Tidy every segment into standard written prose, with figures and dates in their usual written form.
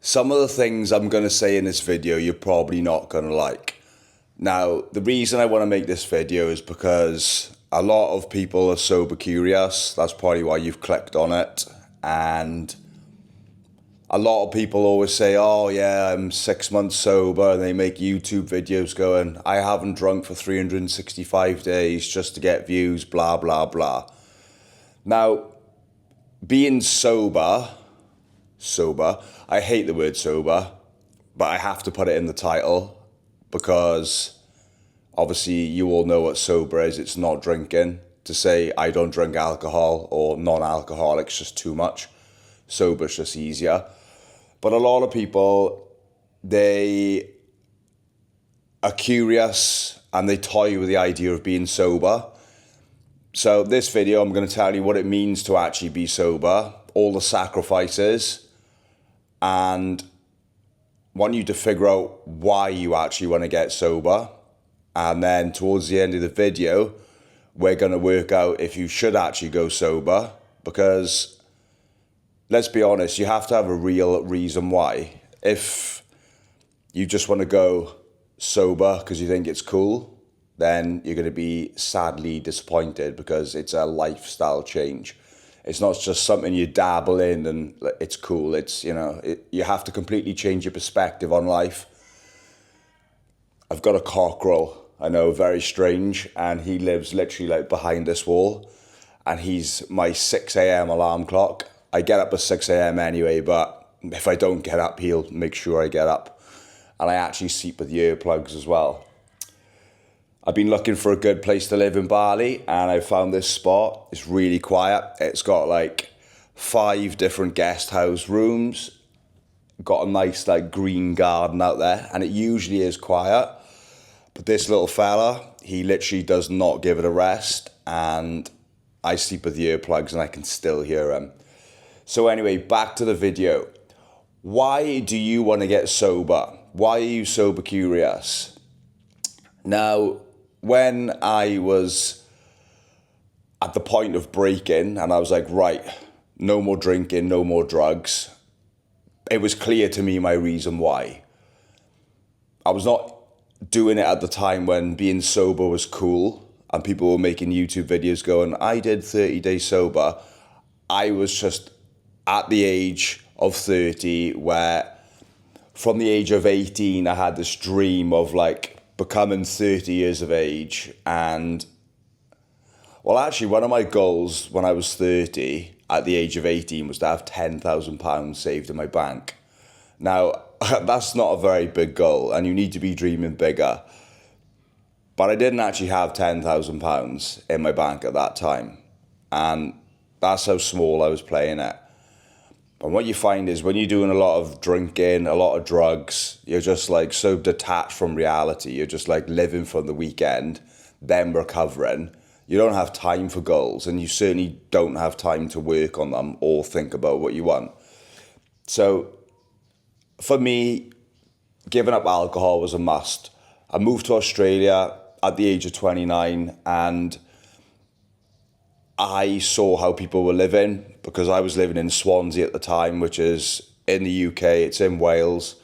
Some of the things I'm going to say in this video you're probably not going to like. Now, the reason I want to make this video is because a lot of people are sober curious. That's probably why you've clicked on it. And a lot of people always say, oh yeah, I'm 6 months sober, and they make YouTube videos going, I haven't drunk for 365 days just to get views, blah, blah, blah. Now, being sober, I hate the word sober, but I have to put it in the title because obviously you all know what sober is. It's not drinking. To say I don't drink alcohol or non-alcoholic's just too much. Sober's just easier. But a lot of people, they are curious and they toy with the idea of being sober. So this video, I'm going to tell you what it means to actually be sober, all the sacrifices, and want you to figure out why you actually want to get sober. And then towards the end of the video, we're going to work out if you should actually go sober, because let's be honest, you have to have a real reason why. If you just want to go sober because you think it's cool, then you're going to be sadly disappointed because it's a lifestyle change. It's not just something you dabble in and it's cool. It's, you have to completely change your perspective on life. I've got a cockerel, I know, very strange, and he lives literally like behind this wall, and he's my 6 a.m. alarm clock. I get up at 6 a.m. anyway, but if I don't get up, he'll make sure I get up. And I actually sleep with earplugs as well. I've been looking for a good place to live in Bali, and I found this spot. It's really quiet. It's got like 5 different guest house rooms. Got a nice like green garden out there, and it usually is quiet. But this little fella, he literally does not give it a rest, and I sleep with earplugs and I can still hear him. So anyway, back to the video. Why do you want to get sober? Why are you sober curious? Now, when I was at the point of breaking and I was like, right, no more drinking, no more drugs, it was clear to me my reason why. I was not doing it at the time when being sober was cool and people were making YouTube videos going, I did 30 days sober. I was just at the age of 30 where from the age of 18, I had this dream of like becoming 30 years of age. And well, actually one of my goals when I was 30 at the age of 18 was to have £10,000 saved in my bank. Now, that's not a very big goal and you need to be dreaming bigger. But I didn't actually have £10,000 in my bank at that time. And that's how small I was playing it. And what you find is when you're doing a lot of drinking, a lot of drugs, you're just like so detached from reality. You're just like living for the weekend, then recovering. You don't have time for goals, and you certainly don't have time to work on them or think about what you want. So for me, giving up alcohol was a must. I moved to Australia at the age of 29 and I saw how people were living because I was living in Swansea at the time, which is in the UK. It's in Wales.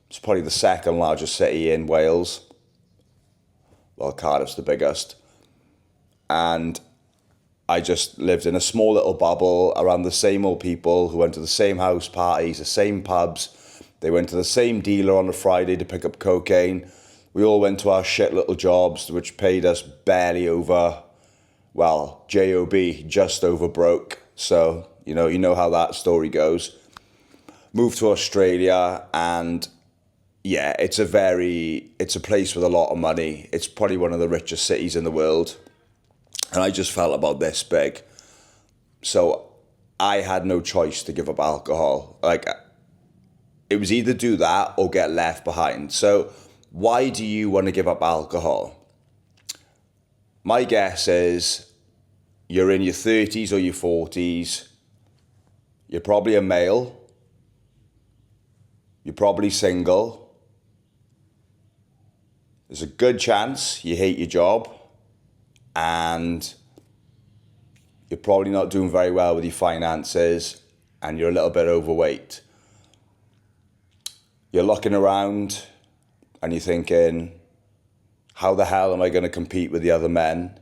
It's probably the second largest city in Wales. Well, Cardiff's the biggest. And I just lived in a small little bubble around the same old people who went to the same house parties, the same pubs. They went to the same dealer on a Friday to pick up cocaine. We all went to our shit little jobs, which paid us barely over, well, JOB, just over broke. So, you know how that story goes. Moved to Australia and yeah, it's a place with a lot of money. It's probably one of the richest cities in the world. And I just felt about this big. So I had no choice to give up alcohol. Like, it was either do that or get left behind. So why do you want to give up alcohol? My guess is you're in your 30s or your 40s. You're probably a male. You're probably single. There's a good chance you hate your job. And you're probably not doing very well with your finances. And you're a little bit overweight. you're looking around and you're thinking, how the hell am I going to compete with the other men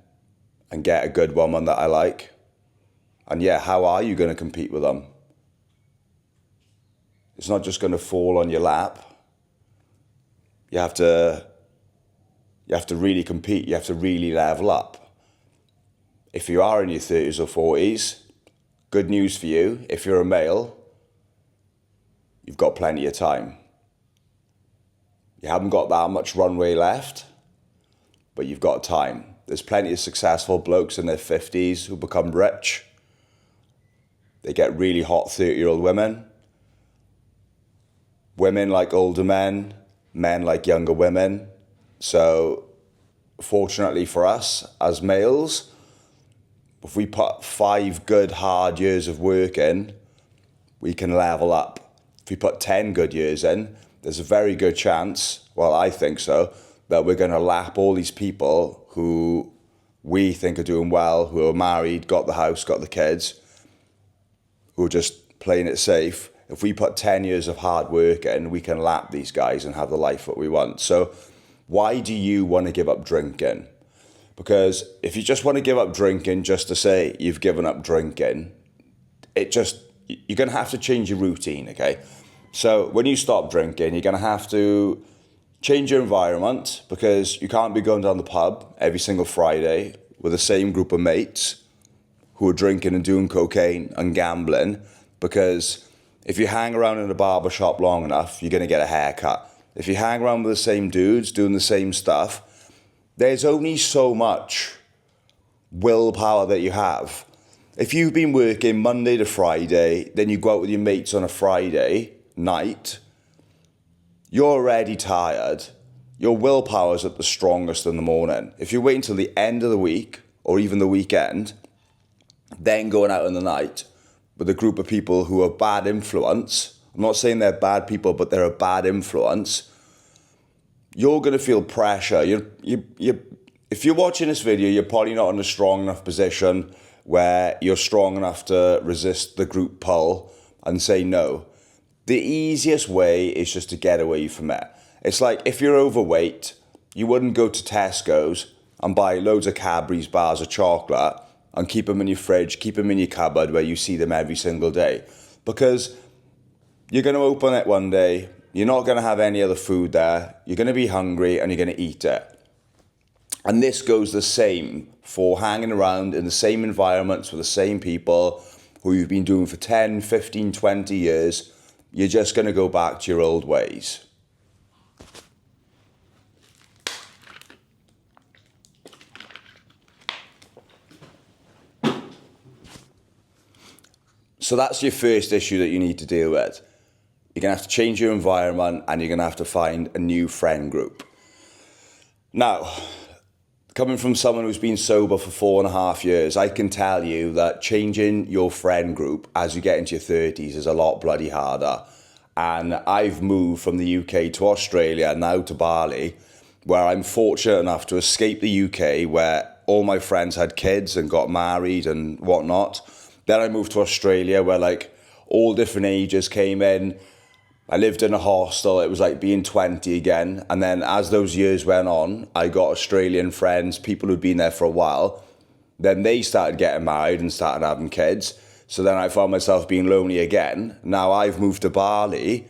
and get a good woman that I like? And yeah, how are you going to compete with them? It's not just going to fall on your lap. You have to really compete. You have to really level up. If you are in your 30s or 40s, good news for you. If you're a male, you've got plenty of time. You haven't got that much runway left, but you've got time. There's plenty of successful blokes in their 50s who become rich. They get really hot 30-year-old women. Women like older men, men like younger women. So fortunately for us as males, if we put 5 good hard years of work in, we can level up. If we put 10 good years in, there's a very good chance, well, I think so, that we're going to lap all these people who we think are doing well, who are married, got the house, got the kids, who are just playing it safe. If we put 10 years of hard work in, we can lap these guys and have the life that we want. So why do you want to give up drinking? Because if you just want to give up drinking just to say you've given up drinking, you're going to have to change your routine, okay? So when you stop drinking, you're going to have to change your environment, because you can't be going down the pub every single Friday with the same group of mates who are drinking and doing cocaine and gambling, because if you hang around in a barber shop long enough, you're going to get a haircut. If you hang around with the same dudes doing the same stuff, there's only so much willpower that you have. If you've been working Monday to Friday, then you go out with your mates on a Friday night, you're already tired. Your willpower's at the strongest in the morning. If you wait until the end of the week or even the weekend, then going out in the night with a group of people who are bad influence, I'm not saying they're bad people, but they're a bad influence, you're going to feel pressure. If you're watching this video, you're probably not in a strong enough position where you're strong enough to resist the group pull and say no. The easiest way is just to get away from it. It's like if you're overweight, you wouldn't go to Tesco's and buy loads of Cadbury's bars of chocolate and keep them in your fridge, keep them in your cupboard where you see them every single day. Because you're going to open it one day, you're not going to have any other food there, you're going to be hungry and you're going to eat it. And this goes the same for hanging around in the same environments with the same people who you've been doing for 10, 15, 20 years. You're just going to go back to your old ways. So that's your first issue that you need to deal with. You're going to have to change your environment and you're going to have to find a new friend group. Now, coming from someone who's been sober for 4.5 years, I can tell you that changing your friend group as you get into your 30s is a lot bloody harder. And I've moved from the UK to Australia, now to Bali, where I'm fortunate enough to escape the UK, where all my friends had kids and got married and whatnot. Then I moved to Australia, where like all different ages came in. I lived in a hostel. It was like being 20 again. And then as those years went on, I got Australian friends, people who'd been there for a while. Then they started getting married and started having kids. So then I found myself being lonely again. Now I've moved to Bali,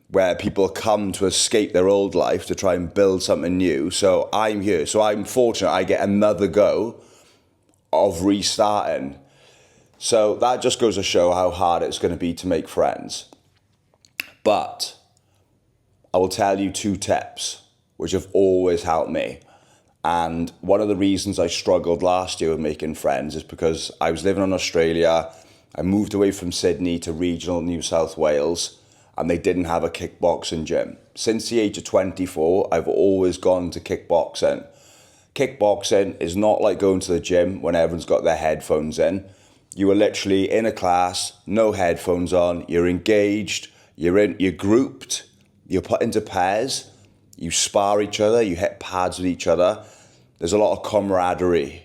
where people come to escape their old life to try and build something new. So I'm here. So I'm fortunate I get another go of restarting. So that just goes to show how hard it's going to be to make friends. But I will tell you 2 tips which have always helped me. And one of the reasons I struggled last year with making friends is because I was living in Australia. I moved away from Sydney to regional New South Wales, and they didn't have a kickboxing gym. Since the age of 24, I've always gone to kickboxing. Kickboxing is not like going to the gym when everyone's got their headphones in. You are literally in a class, no headphones on, you're engaged, you're grouped, you're put into pairs, you spar each other, you hit pads with each other. There's a lot of camaraderie.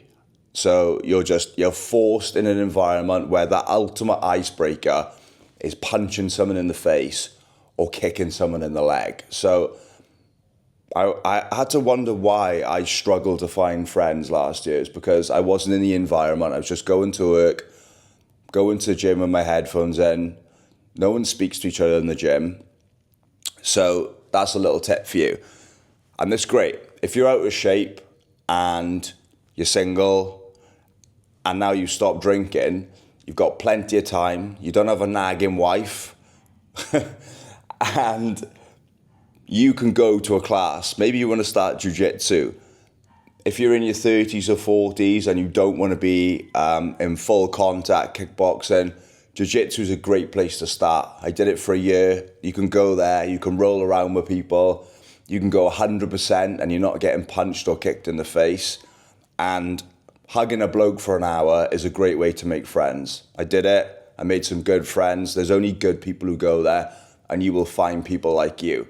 So you're forced in an environment where the ultimate icebreaker is punching someone in the face or kicking someone in the leg. So I had to wonder why I struggled to find friends last year. It's because I wasn't in the environment. I was just going to work, going to the gym with my headphones in. No one speaks to each other in the gym. So that's a little tip for you. And that's great. If you're out of shape and you're single and now you stop drinking, you've got plenty of time. You don't have a nagging wife. And you can go to a class. Maybe you want to start jiu-jitsu. If you're in your 30s or 40s and you don't want to be in full contact kickboxing, jiu-jitsu is a great place to start. I did it for a year. You can go there, you can roll around with people, you can go 100% and you're not getting punched or kicked in the face. And hugging a bloke for an hour is a great way to make friends. I did it. I made some good friends. There's only good people who go there, and you will find people like you.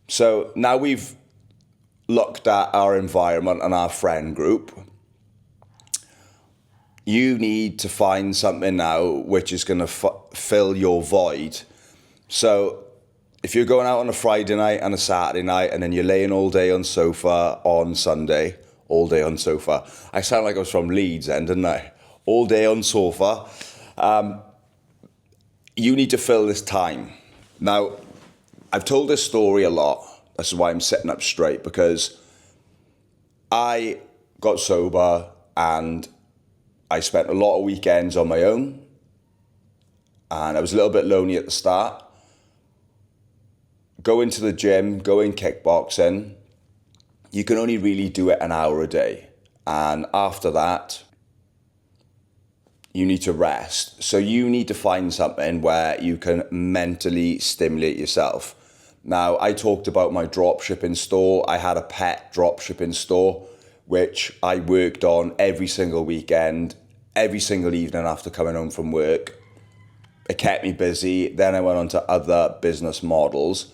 So now we've looked at our environment and our friend group. You need to find something now which is going to fill your void. So if you're going out on a Friday night and a Saturday night and then you're laying all day on sofa on Sunday, all day on sofa. I sound like I was from Leeds then, didn't I? All day on sofa. You need to fill this time. Now, I've told this story a lot. This is why I'm sitting up straight, because I got sober and I spent a lot of weekends on my own, and I was a little bit lonely at the start. Going to the gym, going kickboxing, you can only really do it an hour a day. And after that, you need to rest. So you need to find something where you can mentally stimulate yourself. Now, I talked about my dropshipping store. I had a pet dropshipping store, which I worked on every single weekend, every single evening after coming home from work. It kept me busy. Then I went on to other business models,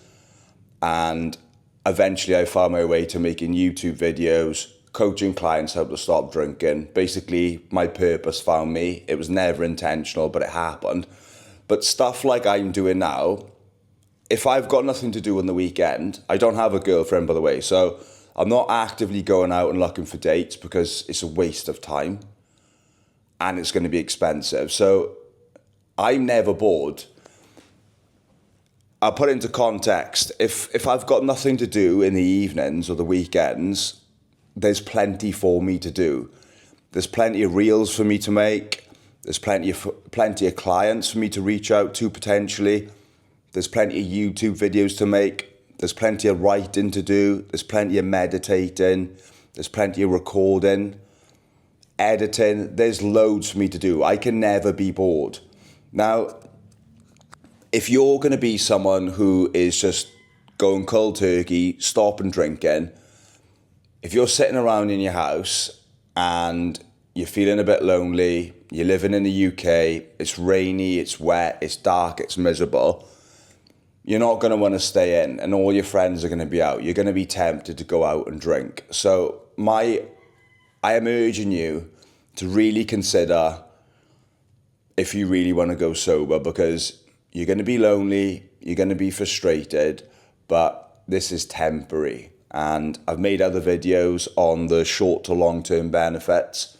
and eventually I found my way to making YouTube videos, coaching clients how to stop drinking. Basically, my purpose found me. It was never intentional, but it happened. But stuff like I'm doing now, if I've got nothing to do on the weekend, I don't have a girlfriend, by the way, so I'm not actively going out and looking for dates because it's a waste of time and it's going to be expensive. So I'm never bored. I'll put it into context. If I've got nothing to do in the evenings or the weekends, there's plenty for me to do. There's plenty of reels for me to make. There's plenty of clients for me to reach out to potentially. There's plenty of YouTube videos to make. There's plenty of writing to do. There's plenty of meditating. There's plenty of recording, editing. There's loads for me to do. I can never be bored. Now, if you're going to be someone who is just going cold turkey, stopping drinking, if you're sitting around in your house and you're feeling a bit lonely, you're living in the UK, it's rainy, it's wet, it's dark, it's miserable, you're not going to want to stay in and all your friends are going to be out. You're going to be tempted to go out and drink. So I am urging you to really consider if you really want to go sober, because you're going to be lonely, you're going to be frustrated, but this is temporary. And I've made other videos on the short to long-term benefits.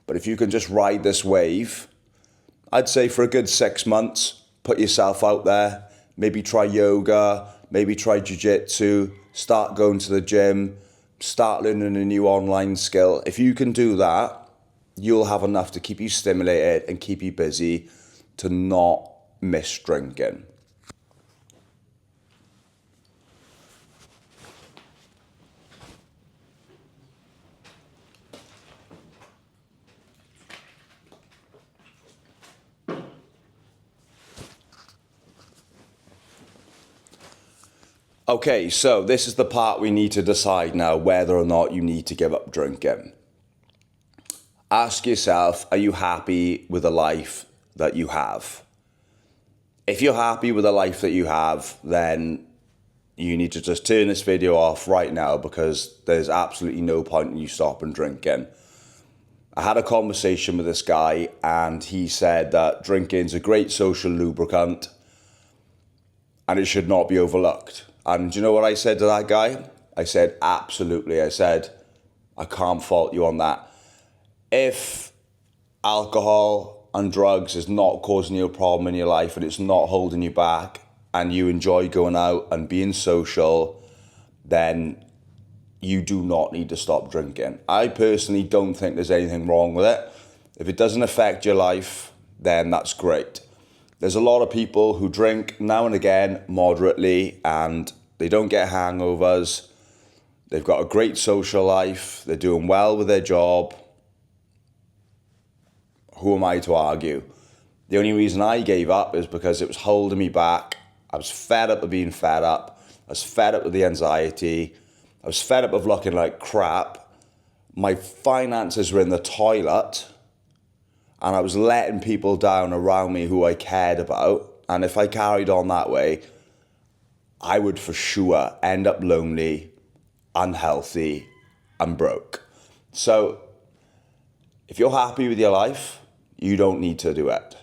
But if you can just ride this wave, I'd say for a good 6 months, put yourself out there, maybe try yoga, maybe try jiu-jitsu, start going to the gym, start learning a new online skill. If you can do that, you'll have enough to keep you stimulated and keep you busy to not miss drinking. Okay, so this is the part we need to decide now whether or not you need to give up drinking. Ask yourself, are you happy with the life that you have? If you're happy with the life that you have, then you need to just turn this video off right now, because there's absolutely no point in you stopping drinking. I had a conversation with this guy and he said that drinking's a great social lubricant and it should not be overlooked. And do you know what I said to that guy? I said, absolutely. I said, I can't fault you on that. If alcohol and drugs is not causing you a problem in your life and it's not holding you back and you enjoy going out and being social, then you do not need to stop drinking. I personally don't think there's anything wrong with it. If it doesn't affect your life, then that's great. There's a lot of people who drink now and again moderately and they don't get hangovers. They've got a great social life. They're doing well with their job. Who am I to argue? The only reason I gave up is because it was holding me back. I was fed up of being fed up. I was fed up with the anxiety. I was fed up of looking like crap. My finances were in the toilet. And I was letting people down around me who I cared about. And if I carried on that way, I would for sure end up lonely, unhealthy, and broke. So if you're happy with your life, you don't need to do it.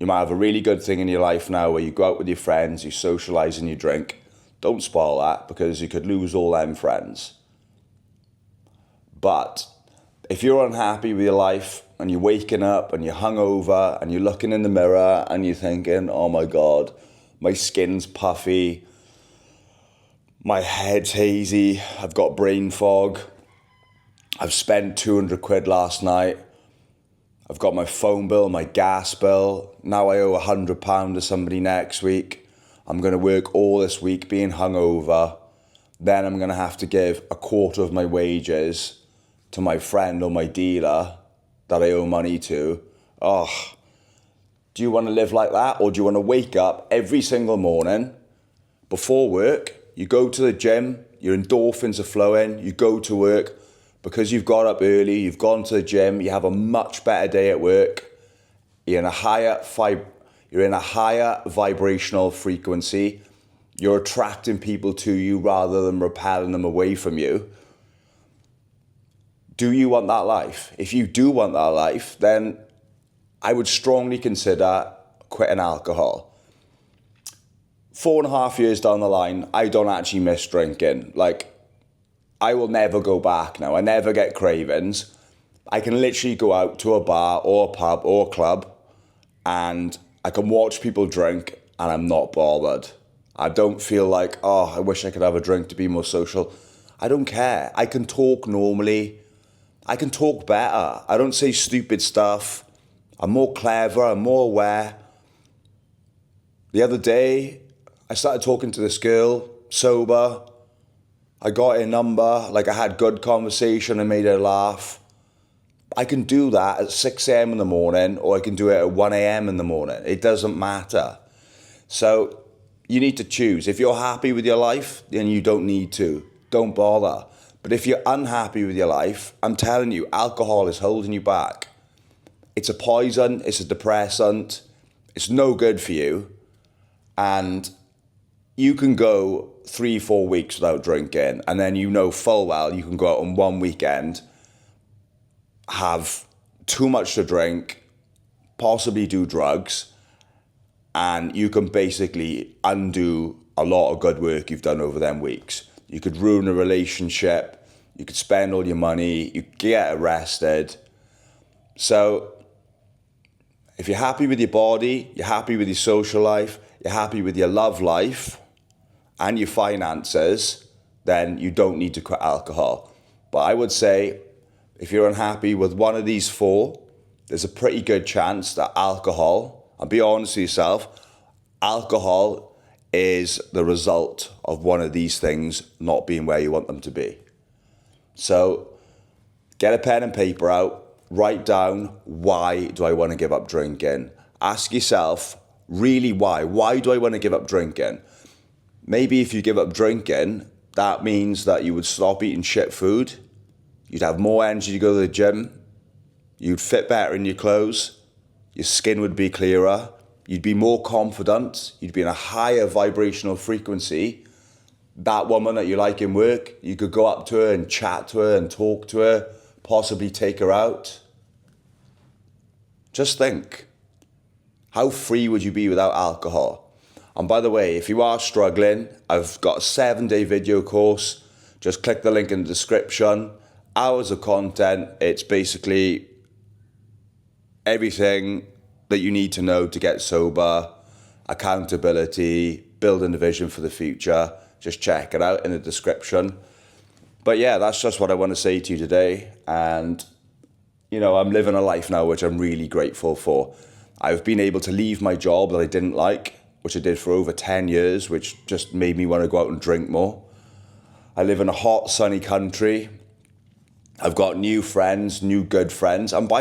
You might have a really good thing in your life now where you go out with your friends, you socialise and you drink. Don't spoil that because you could lose all them friends. But if you're unhappy with your life and you're waking up and you're hungover and you're looking in the mirror and you're thinking, oh my God, my skin's puffy, my head's hazy, I've got brain fog, I've spent 200 quid last night, I've got my phone bill, my gas bill, now I owe £100 to somebody next week, I'm going to work all this week being hungover, then I'm going to have to give a quarter of my wages to my friend or my dealer that I owe money to. Oh, do you want to live like that? Or do you want to wake up every single morning before work, you go to the gym, your endorphins are flowing, you go to work, because you've got up early, you've gone to the gym, you have a much better day at work, you're in a higher vibrational frequency, you're attracting people to you rather than repelling them away from you. Do you want that life? If you do want that life, then I would strongly consider quitting alcohol. 4.5 years down the line, I don't actually miss drinking. Like, I will never go back now. I never get cravings. I can literally go out to a bar or a pub or a club and I can watch people drink and I'm not bothered. I don't feel like, oh, I wish I could have a drink to be more social. I don't care. I can talk normally. I can talk better. I don't say stupid stuff. I'm more clever. I'm more aware. The other day, I started talking to this girl, sober. I got her number. Like, I had good conversation. I made her laugh. I can do that at 6 a.m. in the morning, or I can do it at 1 a.m. in the morning. It doesn't matter. So you need to choose. If you're happy with your life, then you don't need to. Don't bother. But if you're unhappy with your life, I'm telling you, alcohol is holding you back. It's a poison, it's a depressant, it's no good for you. And you can go 3-4 weeks without drinking, and then you know full well you can go out on one weekend, have too much to drink, possibly do drugs, and you can basically undo a lot of good work you've done over them weeks. You could ruin a relationship, you could spend all your money, you could get arrested. So if you're happy with your body, you're happy with your social life, you're happy with your love life and your finances, then you don't need to quit alcohol. But I would say if you're unhappy with one of these four, there's a pretty good chance that alcohol, and be honest with yourself, alcohol is the result of one of these things not being where you want them to be. So get a pen and paper out, write down, why do I want to give up drinking? Ask yourself, really why? Why do I want to give up drinking? Maybe if you give up drinking, that means that you would stop eating shit food, you'd have more energy to go to the gym, you'd fit better in your clothes, your skin would be clearer, you'd be more confident, you'd be in a higher vibrational frequency. That woman that you like in work, you could go up to her and chat to her and talk to her, possibly take her out. Just think, how free would you be without alcohol? And by the way, if you are struggling, I've got a 7-day video course. Just click the link in the description. Hours of content. It's basically everything that you need to know to get sober, accountability, building a vision for the future. Just check it out in the description. But yeah, that's just what I want to say to you today. And, you know, I'm living a life now which I'm really grateful for. I've been able to leave my job that I didn't like, which I did for over 10 years, which just made me want to go out and drink more. I live in a hot, sunny country. I've got new friends, new good friends. And by